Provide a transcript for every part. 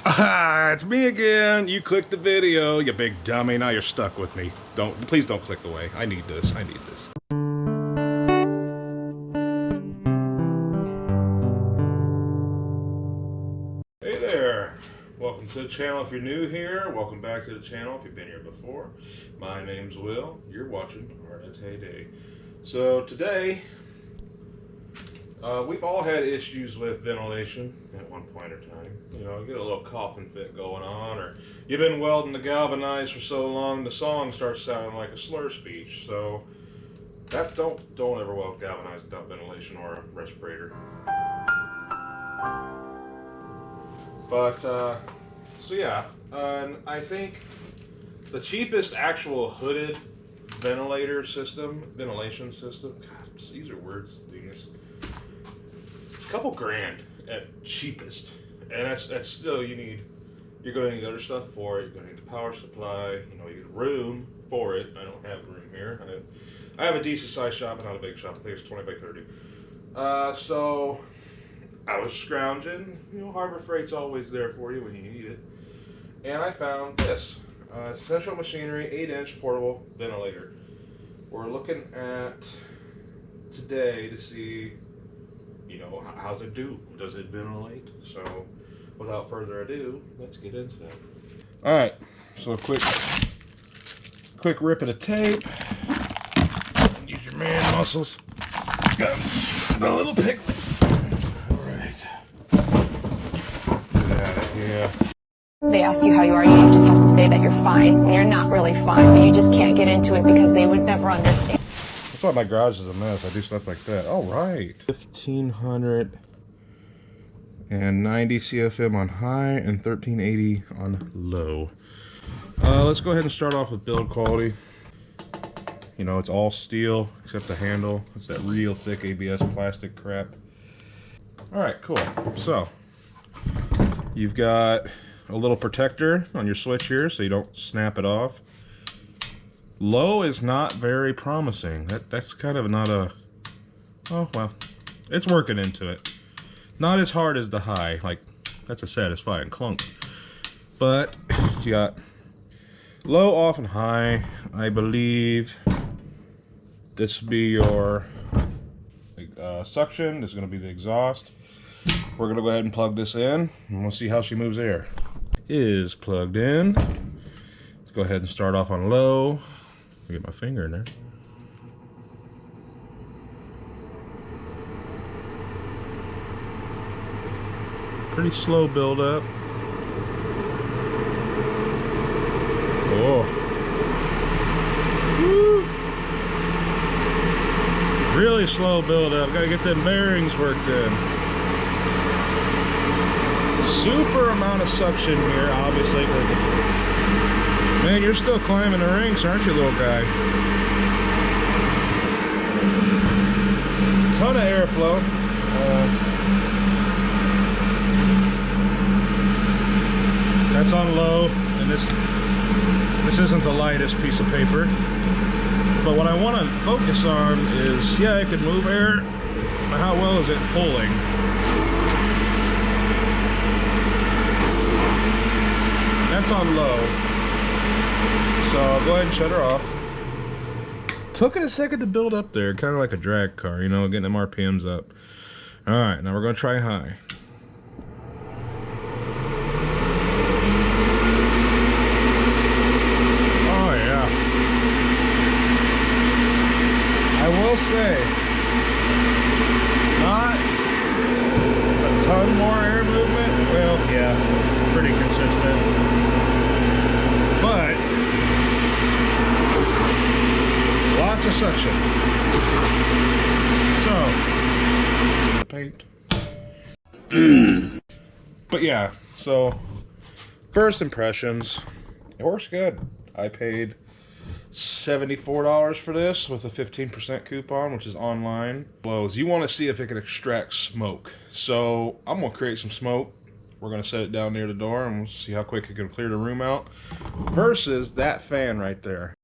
Ah, it's me again. You clicked the video, you big dummy. Now you're stuck with me. Please don't click away. I need this. I need this. Hey there. Welcome to the channel if you're new here. Welcome back to the channel if you've been here before. My name's Will. You're watching Art's Heyday. So today, we've all had issues with ventilation at one point or time. You know, you get a little coughing fit going on, or you've been welding the galvanized for so long the song starts sounding like a slur speech. So that don't ever weld galvanized without ventilation or a respirator. But so yeah, I think the cheapest actual hooded ventilation system. God, these are words, these. A couple grand at cheapest, and that's still you're going to need other stuff for it. You're going to need the power supply. You know, you need room for it. I don't have room here. I have a decent sized shop, but not a big shop. I think it's 20 by 30. So I was scrounging. You know, Harbor Freight's always there for you when you need it, and I found this Essential Machinery 8-inch portable ventilator. We're looking at today to see, you know, how's it do? Does it ventilate? So, without further ado, let's get into that. All right, so a quick rip of the tape. Use your man muscles. Got a little pick. All right. Get out of here. They ask you how you are, you just have to say that you're fine, and you're not really fine, but you just can't get into it because they would never understand. That's why my garage is a mess. I do stuff like that. All right. 1590 CFM on high and 1380 on low. Let's go ahead and start off with build quality. You know, it's all steel except the handle. It's that real thick ABS plastic crap. All right, cool. So you've got a little protector on your switch here so you don't snap it off. Low is not very promising. That's kind of not a... Oh, well, it's working into it. Not as hard as the high. Like, that's a satisfying clunk. But you got low, off, and high. I believe this would be your suction. This is going to be the exhaust. We're going to go ahead and plug this in, and we'll see how she moves air. Is plugged in. Let's go ahead and start off on low. Get my finger in there. Pretty slow build up. Oh. Woo. Really slow build up. Gotta get them bearings worked in. Super amount of suction here, obviously. Man, you're still climbing the ranks, aren't you, little guy? Ton of airflow. That's on low, and this isn't the lightest piece of paper. But what I want to focus on is, yeah, it can move air, but how well is it pulling? That's on low. So I'll go ahead and shut her off. Took it a second to build up there, kind of like a drag car, you know, getting them RPMs up. All right, now we're going to try high. Oh yeah. I will say, not a ton more air movement. Well, yeah, it's pretty consistent. But lots of suction. So paint. But yeah, so first impressions, it works good. I paid $74 for this with a 15% coupon, which is online. Blows. You want to see if it can extract smoke. So I'm gonna create some smoke. We're gonna set it down near the door and we'll see how quick it can clear the room out versus that fan right there.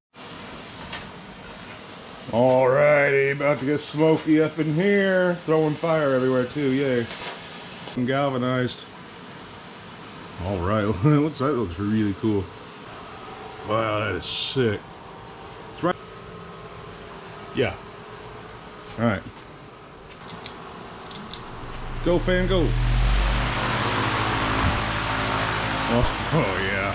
Alrighty, about to get smoky up in here. Throwing fire everywhere too, yay. I'm galvanized. All right, that looks really cool. Wow, that is sick. It's right. Yeah. All right. Go, fan, go. Oh yeah.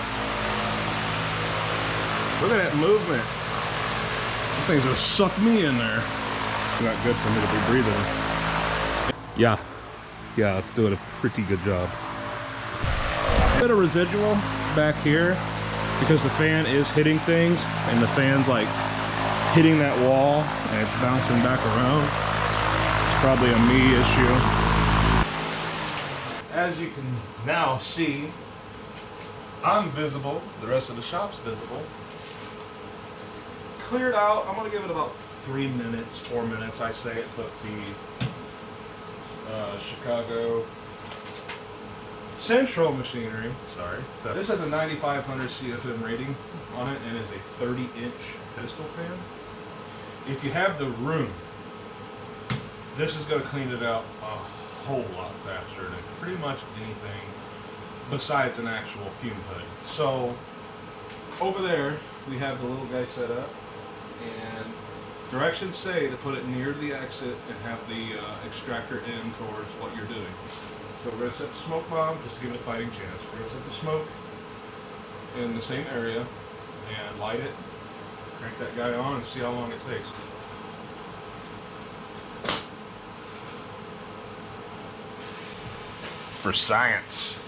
Look at that movement. That thing's gonna suck me in there. Not good for me to be breathing. Yeah, it's doing a pretty good job. A bit of residual back here because the fan is hitting things and the fan's like hitting that wall and it's bouncing back around. It's probably a me issue. As you can now see, I'm visible, the rest of the shop's visible. Cleared out, I'm gonna give it about 3 minutes, 4 minutes I say it took the Chicago Central Machinery, sorry. This has a 9500 CFM rating on it and is a 30-inch pistol fan. If you have the room, this is gonna clean it out a whole lot faster than pretty much anything besides an actual fume hood. So over there we have the little guy set up, and directions say to put it near the exit and have the extractor in towards what you're doing. So we're going to set the smoke bomb just to give it a fighting chance. We're going to set the smoke in the same area and light it, crank that guy on and see how long it takes. For science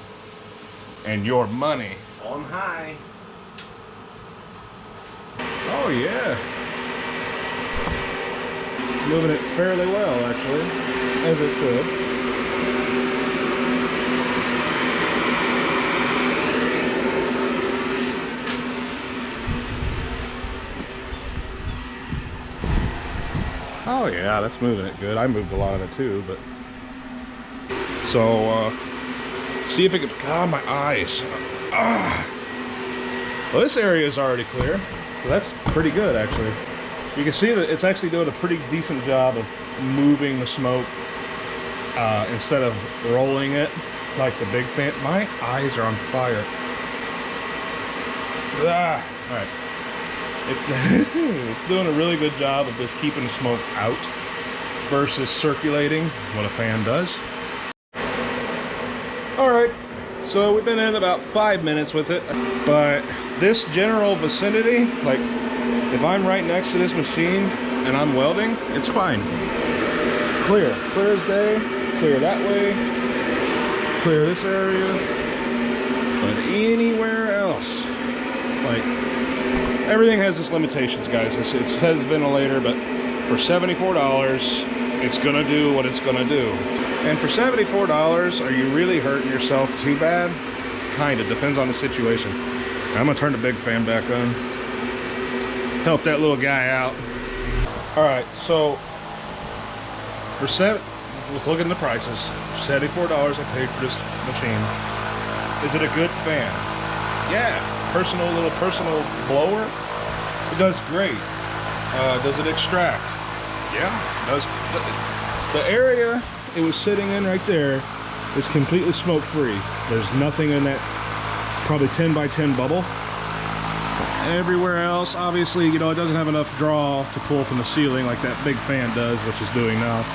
and your money. On high. Oh yeah. Moving it fairly well actually, as it should. Oh yeah, that's moving it good. I moved a lot of it too, but so see if it can. God, my eyes. Well, this area is already clear, so that's pretty good actually. You can see that it's actually doing a pretty decent job of moving the smoke instead of rolling it like the big fan. My eyes are on fire. All right. It's doing a really good job of just keeping smoke out versus circulating what a fan does. Alright, so we've been in about 5 minutes with it, but this general vicinity, like if I'm right next to this machine and I'm welding, it's fine. Clear as day, clear that way, clear this area, but anywhere else, like, everything has its limitations, guys. It says ventilator, but for $74, it's gonna do what it's gonna do. And for $74, are you really hurting yourself too bad? Kinda, depends on the situation. I'm gonna turn the big fan back on. Help that little guy out. All right, so let's look at the prices. $74 I paid for this machine. Is it a good fan? Yeah. Little personal blower. It does great. Does it extract? Yeah, it does. The area it was sitting in right there is completely smoke free. There's nothing in that probably 10 by 10 bubble. Everywhere else, obviously, you know, it doesn't have enough draw to pull from the ceiling like that big fan does, which is doing now.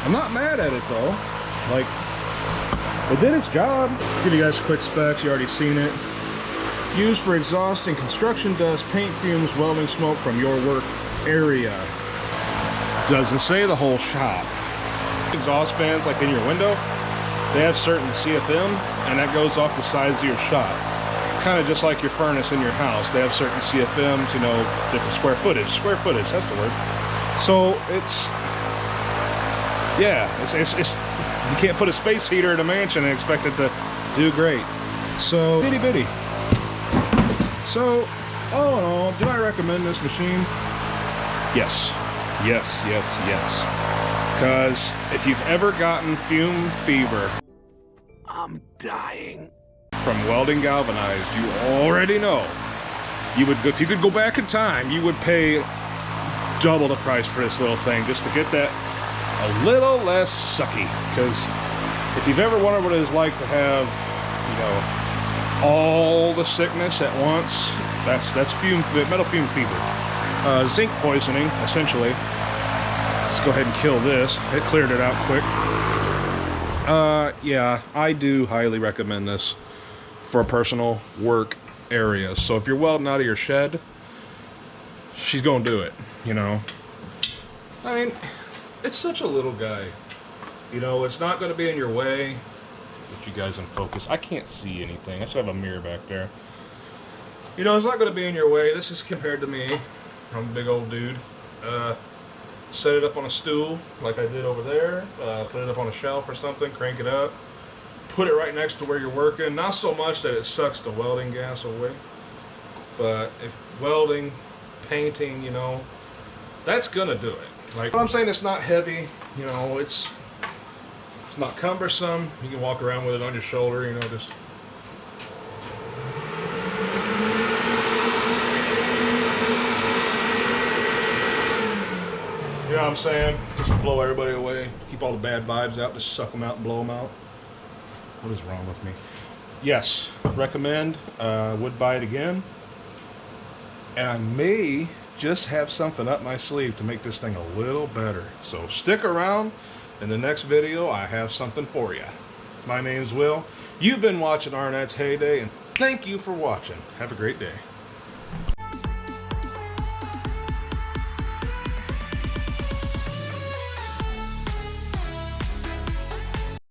I'm not mad at it though. Like, it did its job. Give you guys quick specs, you already seen it. Used for exhausting construction dust, paint fumes, welding smoke from your work area. Doesn't say the whole shop. Exhaust fans like in your window, they have certain CFM and that goes off the sides of your shop. Kind of just like your furnace in your house. They have certain CFMs, you know, different square footage, that's the word. So it's, yeah, it's you can't put a space heater in a mansion and expect it to do great. So, bitty bitty. So, all in all, do I recommend this machine? Yes. Yes, yes, yes. Because if you've ever gotten fume fever, I'm dying, from welding galvanized, you already know. You would, if you could go back in time, you would pay double the price for this little thing just to get that a little less sucky. Because if you've ever wondered what it is like to have you know, all the sickness at once. That's metal fume fever. Zinc poisoning, essentially. Let's go ahead and kill this. It cleared it out quick. Yeah, I do highly recommend this for personal work areas. So if you're welding out of your shed, she's gonna do it, you know. I mean, it's such a little guy. You know, it's not gonna be in your way. Get you guys in focus. I can't see anything. I should have a mirror back there. You know, it's not gonna be in your way. This is compared to me. I'm a big old dude. Set it up on a stool like I did over there. Put it up on a shelf or something, crank it up. Put it right next to where you're working. Not so much that it sucks the welding gas away, but if welding, painting, you know, that's gonna do it. Like, what I'm saying, it's not heavy, you know, it's not cumbersome. You can walk around with it on your shoulder, you know, just. You know what I'm saying? Just blow everybody away. Keep all the bad vibes out. Just suck them out and blow them out. What is wrong with me? Yes, recommend. Would buy it again. And I may just have something up my sleeve to make this thing a little better. So stick around. In the next video, I have something for you. My name's Will. You've been watching Arnett's Heyday, and thank you for watching. Have a great day.